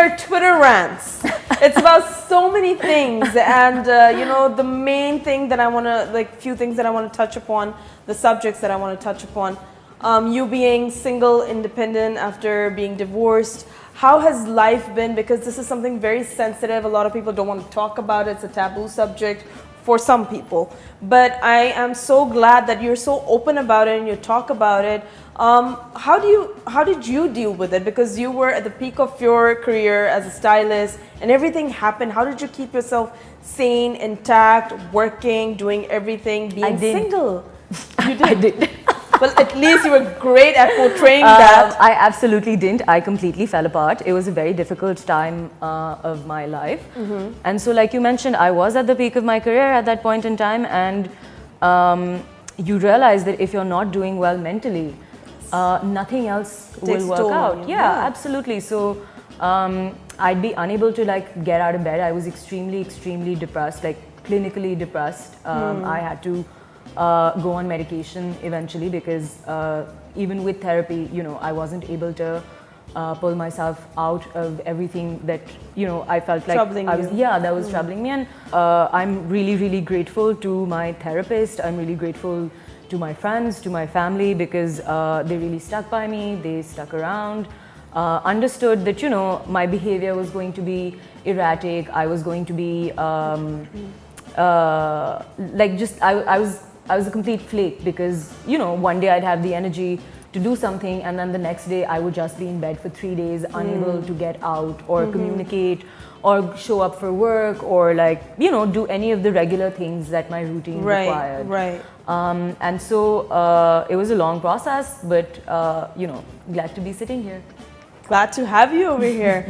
their Twitter rants. It's about so many things, and you know, the main thing that I want to, like, few things that I want to touch upon, the subjects that I want to touch upon. You being single, independent after being divorced. How has life been? Because this is something very sensitive. A lot of people don't want to talk about it. It's a taboo subject for some people. But I am so glad that you're so open about it and you talk about it. How did you deal with it? Because you were at the peak of your career as a stylist and everything happened. How did you keep yourself sane, intact, working, doing everything, being single? You did? I did. Well, at least you were great at portraying that. I absolutely didn't. I completely fell apart. It was a very difficult time of my life. And so, like you mentioned, I was at the peak of my career at that point in time, and you realize that if you're not doing well mentally, nothing else will work out. Yeah, absolutely. So I'd be unable to like get out of bed. I was extremely depressed, like clinically depressed. I had to go on medication eventually because even with therapy, you know, I wasn't able to pull myself out of everything that, you know, I felt like that was troubling me. And I'm really grateful to my therapist. I'm really grateful to my friends, to my family, because they really stuck by me. They stuck around, understood that, you know, my behavior was going to be erratic. I was going to be like just I was a complete flake because, you know, one day I'd have the energy to do something and then the next day I would just be in bed for 3 days, unable to get out or communicate or show up for work or like, you know, do any of the regular things that my routine required. And so it was a long process, but, you know, glad to be sitting here. Glad to have you over here.